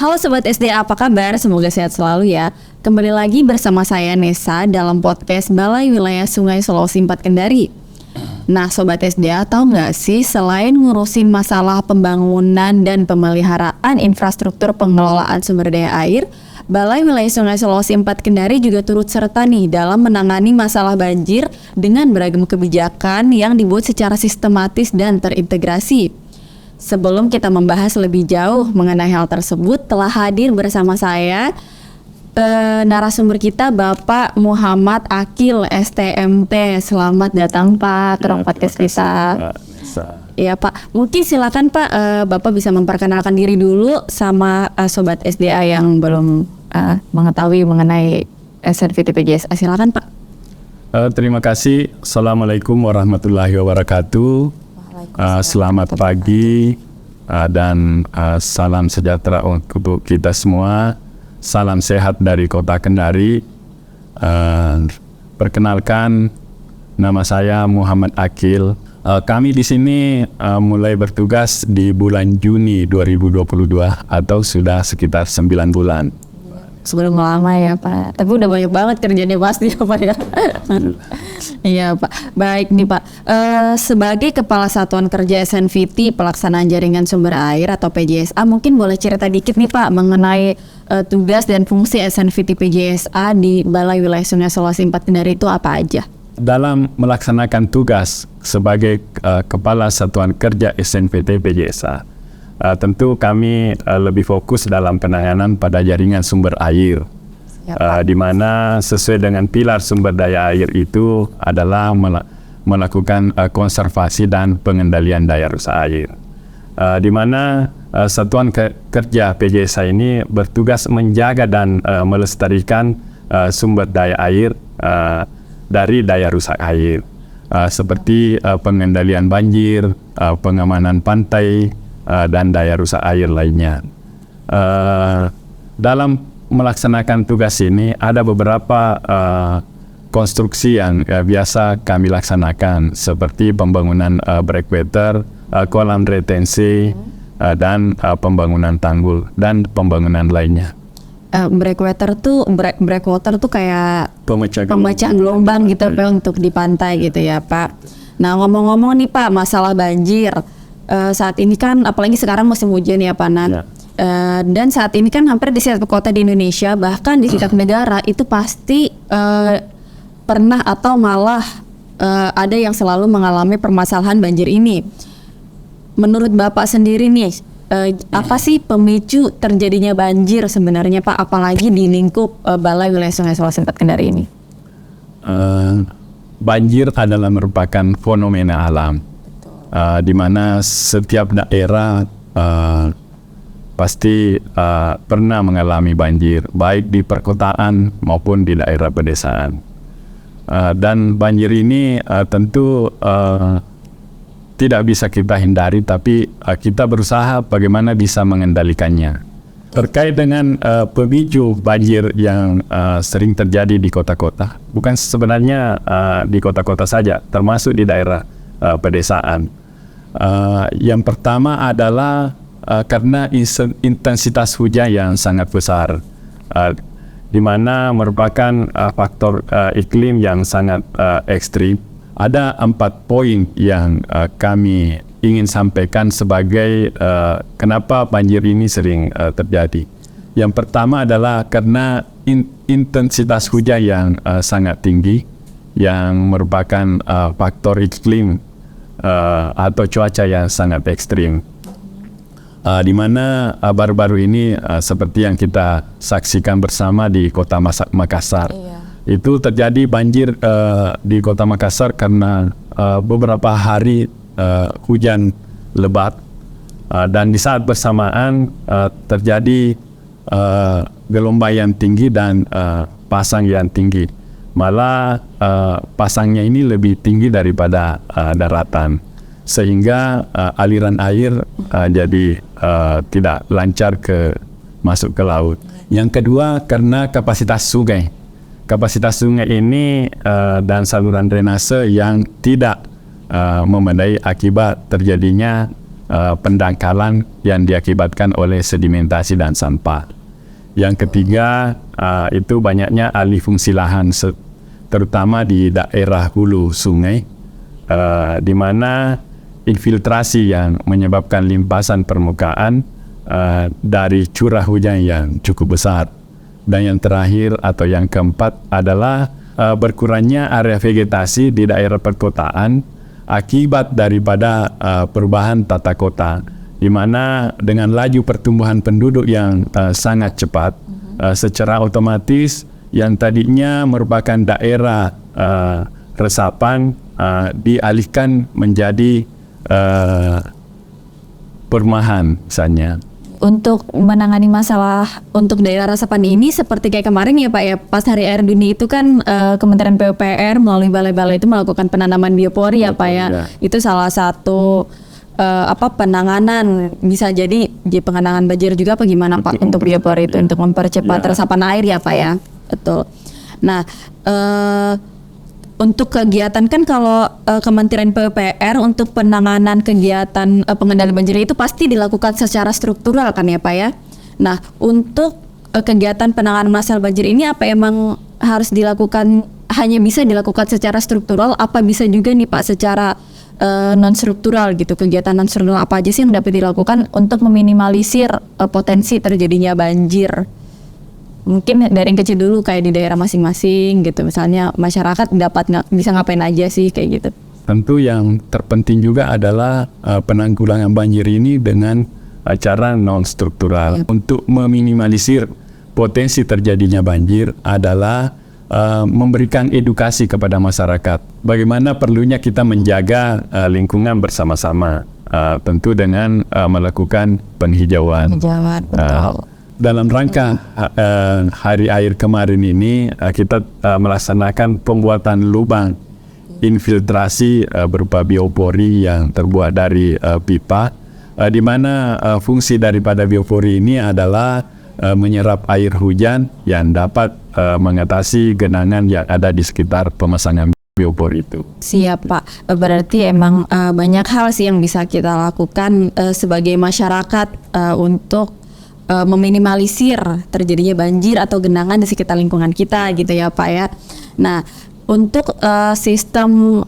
Halo Sobat SDA, apa kabar? Semoga sehat selalu ya. Kembali lagi bersama saya Nesa dalam podcast Balai Wilayah Sungai Sulawesi 4 Kendari. Nah Sobat SDA, tahu nggak sih selain ngurusin masalah pembangunan dan pemeliharaan infrastruktur pengelolaan sumber daya air, Balai Wilayah Sungai Sulawesi 4 Kendari juga turut serta nih dalam menangani masalah banjir dengan beragam kebijakan yang dibuat secara sistematis dan terintegrasi. Sebelum kita membahas lebih jauh mengenai hal tersebut, telah hadir bersama saya narasumber kita Bapak Muhammad Akil STMT. Selamat datang Pak ke podcast kita. Iya Pak, mungkin silakan Pak, Bapak bisa memperkenalkan diri dulu sama Sobat SDA yang belum mengetahui mengenai SNVT PJSA. Silakan Pak. Terima kasih. Assalamualaikum warahmatullahi wabarakatuh. Selamat pagi dan salam sejahtera untuk kita semua. Salam sehat dari Kota Kendari. Perkenalkan, nama saya Muhammad Akil. Kami di sini mulai bertugas di bulan Juni 2022 atau sudah sekitar 9 bulan. Sebelum lama ya Pak, tapi udah banyak banget kerjanya pasti ya Pak ya. Iya Pak, baik nih Pak. Sebagai Kepala Satuan Kerja SNVT Pelaksanaan Jaringan Sumber Air atau PJSA, mungkin boleh cerita dikit nih Pak mengenai tugas dan fungsi SNVT PJSA di Balai Wilayah Sungai Sulawesi 4 Kendari itu apa aja? Dalam melaksanakan tugas sebagai Kepala Satuan Kerja SNVT PJSA, tentu kami lebih fokus dalam penanganan pada jaringan sumber air, di mana sesuai dengan pilar sumber daya air itu adalah melakukan konservasi dan pengendalian daya rusak air, di mana Satuan Kerja PJSA ini bertugas menjaga dan melestarikan sumber daya air dari daya rusak air, seperti pengendalian banjir, pengamanan pantai, dan daya rusak air lainnya. Dalam melaksanakan tugas ini ada beberapa konstruksi yang biasa kami laksanakan, seperti pembangunan breakwater, kolam retensi, dan pembangunan tanggul dan pembangunan lainnya. Breakwater tuh kayak pemecah gelombang gitu Pak, untuk di pantai gitu ya Pak. Nah ngomong-ngomong nih Pak, masalah banjir. Saat ini kan apalagi sekarang musim hujan ya Pak Nat, dan saat ini kan hampir di setiap kota di Indonesia, bahkan di setiap negara itu pasti pernah atau malah ada yang selalu mengalami permasalahan banjir ini. Menurut Bapak sendiri nih, apa sih pemicu terjadinya banjir sebenarnya Pak, apalagi di lingkup Balai Wilayah Sungai Sulawesi 4 Kendari ini? Banjir adalah merupakan fenomena alam. Di mana setiap daerah pasti pernah mengalami banjir, baik di perkotaan maupun di daerah pedesaan. Dan banjir ini tentu tidak bisa kita hindari, tapi kita berusaha bagaimana bisa mengendalikannya. Terkait dengan pemicu banjir yang sering terjadi di kota-kota, bukan sebenarnya di kota-kota saja, termasuk di daerah pedesaan. Yang pertama adalah karena intensitas hujan yang sangat besar, di mana merupakan faktor iklim yang sangat ekstrim. Ada 4 poin yang kami ingin sampaikan sebagai kenapa banjir ini sering terjadi. Yang pertama adalah karena intensitas hujan yang sangat tinggi, yang merupakan faktor iklim atau cuaca yang sangat ekstrim, di mana baru-baru ini seperti yang kita saksikan bersama di Kota Makassar. Itu terjadi banjir di Kota Makassar karena beberapa hari hujan lebat, dan di saat bersamaan terjadi gelombang yang tinggi dan pasang yang tinggi. Malah pasangnya ini lebih tinggi daripada daratan, sehingga aliran air jadi tidak lancar masuk ke laut. Yang kedua, karena kapasitas sungai. Kapasitas sungai ini dan saluran drainase yang tidak memadai akibat terjadinya pendangkalan yang diakibatkan oleh sedimentasi dan sampah. Yang ketiga, itu banyaknya alih fungsi lahan, terutama di daerah hulu sungai, di mana infiltrasi yang menyebabkan limpasan permukaan dari curah hujan yang cukup besar. Dan yang terakhir atau yang keempat adalah berkurangnya area vegetasi di daerah perkotaan akibat daripada perubahan tata kota, di mana dengan laju pertumbuhan penduduk yang sangat cepat, secara otomatis yang tadinya merupakan daerah resapan dialihkan menjadi perumahan misalnya. Untuk menangani masalah untuk daerah resapan ini seperti kayak kemarin ya Pak ya, pas Hari Air Dunia itu kan Kementerian PUPR melalui balai-balai itu melakukan penanaman biopori ya Pak ya. Itu salah satu penanganan, bisa jadi pengenangan banjir juga apa gimana Pak untuk biopori itu untuk mempercepat resapan air ya Pak ya. Betul. Nah, untuk kegiatan kan kalau Kementerian PUPR untuk penanganan kegiatan pengendalian banjir itu pasti dilakukan secara struktural kan ya Pak ya. Nah, untuk kegiatan penanganan masalah banjir ini apa emang harus dilakukan, hanya bisa dilakukan secara struktural, apa bisa juga nih Pak secara non struktural gitu, kegiatan non struktural apa aja sih yang dapat dilakukan untuk meminimalisir potensi terjadinya banjir? Mungkin dari yang kecil dulu kayak di daerah masing-masing gitu, misalnya masyarakat bisa ngapain aja sih kayak gitu. Tentu yang terpenting juga adalah penanggulangan banjir ini dengan cara non struktural. Untuk meminimalisir potensi terjadinya banjir adalah memberikan edukasi kepada masyarakat. Bagaimana perlunya kita menjaga lingkungan bersama-sama, tentu dengan melakukan penghijauan. Betul. Dalam rangka Hari Air kemarin ini, kita melaksanakan pembuatan lubang infiltrasi berupa biopori yang terbuat dari pipa, di mana fungsi daripada biopori ini adalah menyerap air hujan yang dapat mengatasi genangan yang ada di sekitar pemasangan biopori itu. Siap Pak, berarti emang banyak hal sih yang bisa kita lakukan sebagai masyarakat untuk meminimalisir terjadinya banjir atau genangan di sekitar lingkungan kita gitu ya Pak ya. Nah, untuk sistem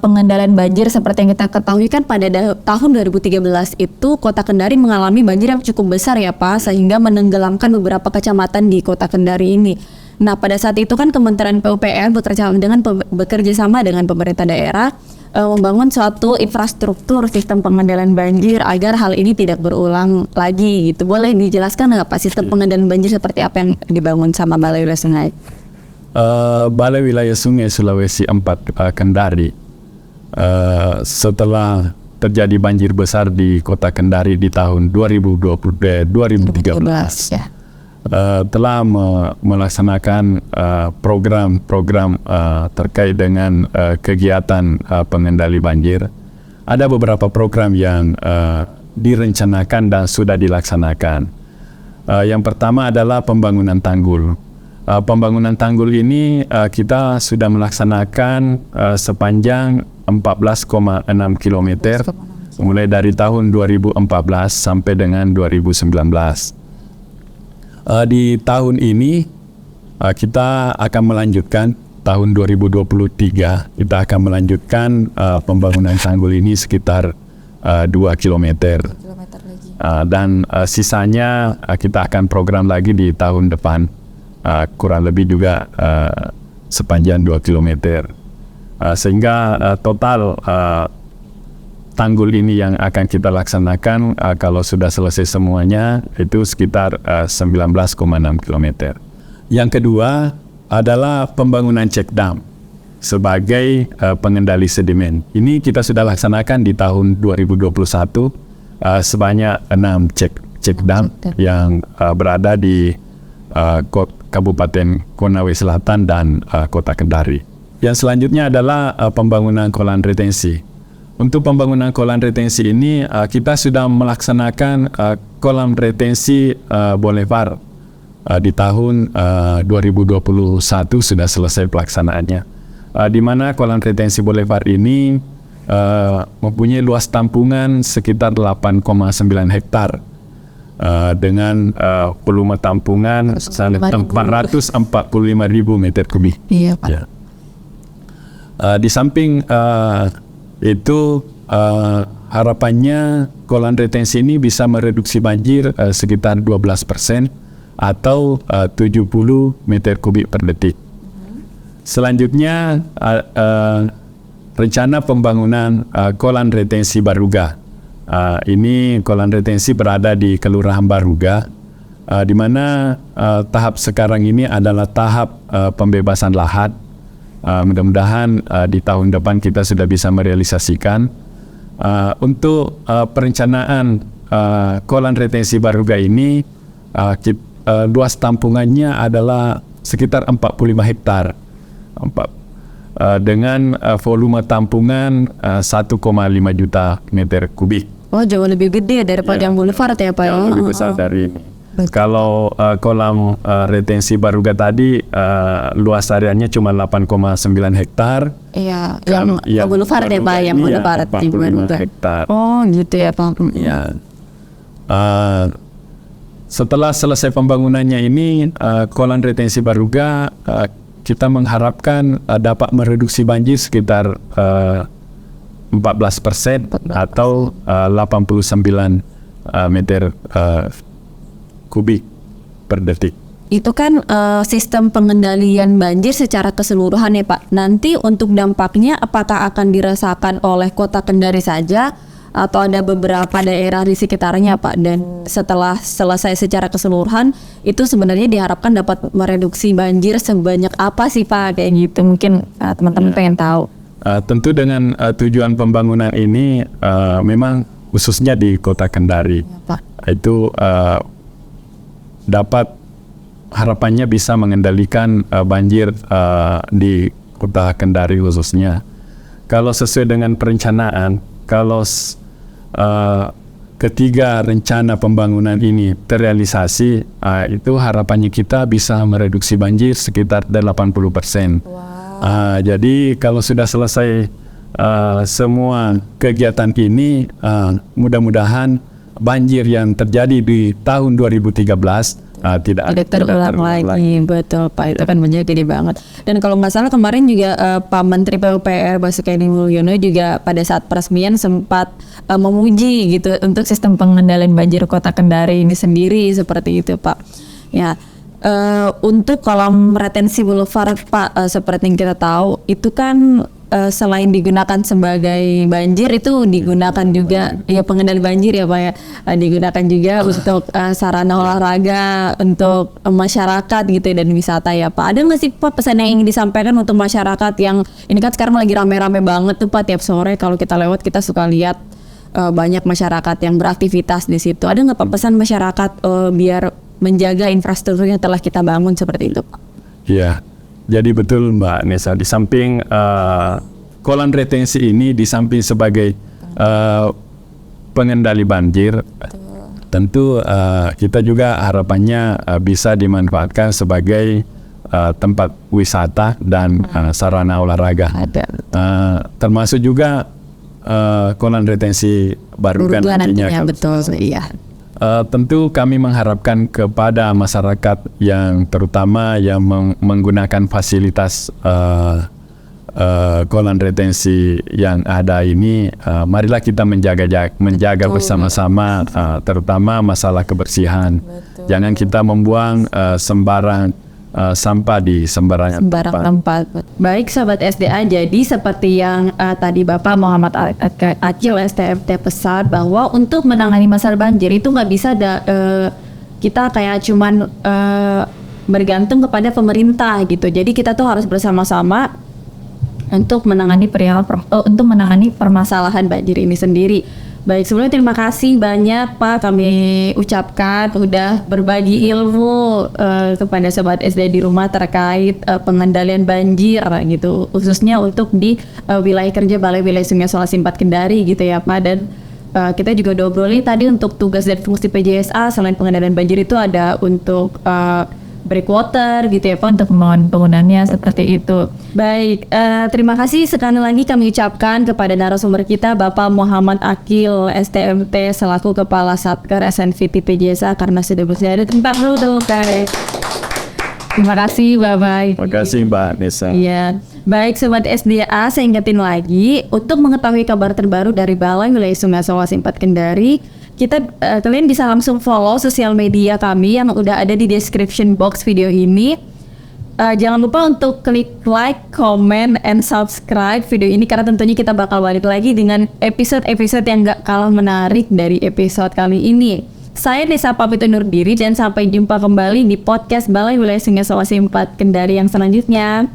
pengendalian banjir seperti yang kita ketahui kan pada tahun 2013 itu Kota Kendari mengalami banjir yang cukup besar ya Pak, sehingga menenggelamkan beberapa kecamatan di Kota Kendari ini. Nah, pada saat itu kan Kementerian PUPR bekerja sama dengan pemerintah daerah membangun suatu infrastruktur sistem pengendalian banjir agar hal ini tidak berulang lagi gitu. Boleh dijelaskan nggak Pak sistem pengendalian banjir seperti apa yang dibangun sama Balai Wilayah Sungai? Balai Wilayah Sungai Sulawesi 4 Kendari, setelah terjadi banjir besar di Kota Kendari di tahun 2013 ya. Telah melaksanakan program-program terkait dengan kegiatan pengendali banjir. Ada beberapa program yang direncanakan dan sudah dilaksanakan. Yang pertama adalah pembangunan tanggul. Pembangunan tanggul ini kita sudah melaksanakan sepanjang 14,6 km mulai dari tahun 2014 sampai dengan 2019. Di tahun ini kita akan melanjutkan, tahun 2023 kita akan melanjutkan pembangunan tanggul ini sekitar 2 km. Dan sisanya kita akan program lagi di tahun depan, kurang lebih juga sepanjang 2 km. Sehingga total tanggul ini yang akan kita laksanakan kalau sudah selesai semuanya itu sekitar 19,6 km. Yang kedua adalah pembangunan check dam sebagai pengendali sedimen. Ini kita sudah laksanakan di tahun 2021 sebanyak 6 check dam yang berada di Kabupaten Konawe Selatan dan Kota Kendari. Yang selanjutnya adalah pembangunan kolam retensi. Untuk pembangunan kolam retensi ini kita sudah melaksanakan kolam retensi Boulevard di tahun 2021 sudah selesai pelaksanaannya. Di mana kolam retensi Boulevard ini mempunyai luas tampungan sekitar 8,9 hektar dengan volume tampungan 445.000 meter kubik. Iya, Pak. Ya. Di samping itu harapannya kolam retensi ini bisa mereduksi banjir sekitar 12% atau 70 meter kubik per detik. Selanjutnya rencana pembangunan kolam retensi Baruga. Ini kolam retensi berada di Kelurahan Baruga, di mana tahap sekarang ini adalah tahap pembebasan lahan. Mudah-mudahan di tahun depan kita sudah bisa merealisasikan. Untuk perencanaan kolam retensi Baruga ini, luas tampungannya adalah sekitar 45 hektar. Dengan volume tampungan 1,5 juta meter kubik. Oh, jauh lebih gede daripada yang Boulevard ya, Pak. Jauh lebih besar dari ini. Kalau kolam retensi Baruga tadi luas areanya cuma 8,9 hektar. Iya, yang Boulevard ya, Pak, yang Boulevard di Baruga. Hektar. Oh, gitu ya, Pak. Ya. Setelah selesai pembangunannya ini, kolam retensi Baruga kita mengharapkan dapat mereduksi banjir sekitar 14% atau 89 meter kubik per detik. Itu kan sistem pengendalian banjir secara keseluruhan ya, Pak. Nanti untuk dampaknya apakah akan dirasakan oleh Kota Kendari saja atau ada beberapa daerah di sekitarnya, Pak? Dan setelah selesai secara keseluruhan, itu sebenarnya diharapkan dapat mereduksi banjir sebanyak apa sih, Pak? Kayak gitu mungkin teman-teman pengen tahu. Tentu dengan tujuan pembangunan ini memang khususnya di Kota Kendari, Ya, Pak. itu dapat harapannya bisa mengendalikan banjir di Kota Kendari khususnya. Kalau sesuai dengan perencanaan, kalau ketiga rencana pembangunan ini terrealisasi, itu harapannya kita bisa mereduksi banjir sekitar 80%. Wow. Jadi kalau sudah selesai semua kegiatan ini, mudah-mudahan banjir yang terjadi di tahun 2013 tidak terulang lagi. Betul, Pak, itu kan banjir gede banget. Dan kalau nggak salah kemarin juga Pak Menteri PUPR Basuki Hadi Mulyono juga pada saat peresmian sempat memuji gitu untuk sistem pengendalian banjir Kota Kendari ini sendiri seperti itu, Pak. Ya, untuk kolam retensi Boulevard, Pak, seperti yang kita tahu itu kan selain digunakan sebagai banjir, itu digunakan juga ya pengendali banjir ya, Pak ya, digunakan juga untuk sarana olahraga untuk masyarakat gitu dan wisata ya, Pak. Ada nggak sih, Pak, pesan yang ingin disampaikan untuk masyarakat yang ini kan sekarang lagi rame-rame banget tuh, Pak, tiap sore kalau kita lewat kita suka lihat banyak masyarakat yang beraktivitas di situ. Ada nggak, Pak, pesan masyarakat biar menjaga infrastruktur yang telah kita bangun seperti itu, Pak? Iya. Jadi betul Mbak Nesa, di samping kolam retensi ini, di samping sebagai pengendali banjir, tentu kita juga harapannya bisa dimanfaatkan sebagai tempat wisata dan sarana olahraga. Termasuk juga kolam retensi Baruga nantinya. Betul, iya. Tentu kami mengharapkan kepada masyarakat yang terutama yang menggunakan fasilitas kolam retensi yang ada ini, marilah kita menjaga bersama-sama, terutama masalah kebersihan. Betul. Jangan kita membuang sembarang sampah di sembarang tempat. Baik Sobat SDA, jadi seperti yang tadi Bapak Muhammad Akil STMT pesan bahwa untuk menangani masalah banjir itu nggak bisa kita kayak cuman bergantung kepada pemerintah gitu. Jadi kita tuh harus bersama-sama untuk menangani permasalahan banjir ini sendiri. Baik, sebelumnya terima kasih banyak Pak kami ucapkan udah berbagi ilmu kepada Sobat SD di rumah terkait pengendalian banjir gitu, khususnya untuk di wilayah kerja Balai Wilayah Sungai Selawesi 4 Kendari gitu ya Pak. Dan kita juga obrolin tadi untuk tugas dan fungsi PJSA selain pengendalian banjir itu ada untuk breakwater gitu ya Pak untuk penggunaannya seperti itu. Baik, terima kasih sekali lagi kami ucapkan kepada narasumber kita Bapak Muhammad Akil STMT selaku Kepala Satker SNVT PJSA karena sudah bersedia di tempat dulu. Terima kasih, bye-bye. Terima kasih Mbak Nesa. Iya, baik Sobat SDA, saya ingetin lagi untuk mengetahui kabar terbaru dari Balai Wilayah Sungai Sulawesi 4 Kendari, kalian bisa langsung follow sosial media kami yang udah ada di description box video ini. Jangan lupa untuk klik like, comment, and subscribe video ini karena tentunya kita bakal balik lagi dengan episode-episode yang gak kalah menarik dari episode kali ini. Saya Nesa pamit undur diri dan sampai jumpa kembali di podcast Balai Wilayah Sungai Sulawesi 4 Kendari yang selanjutnya.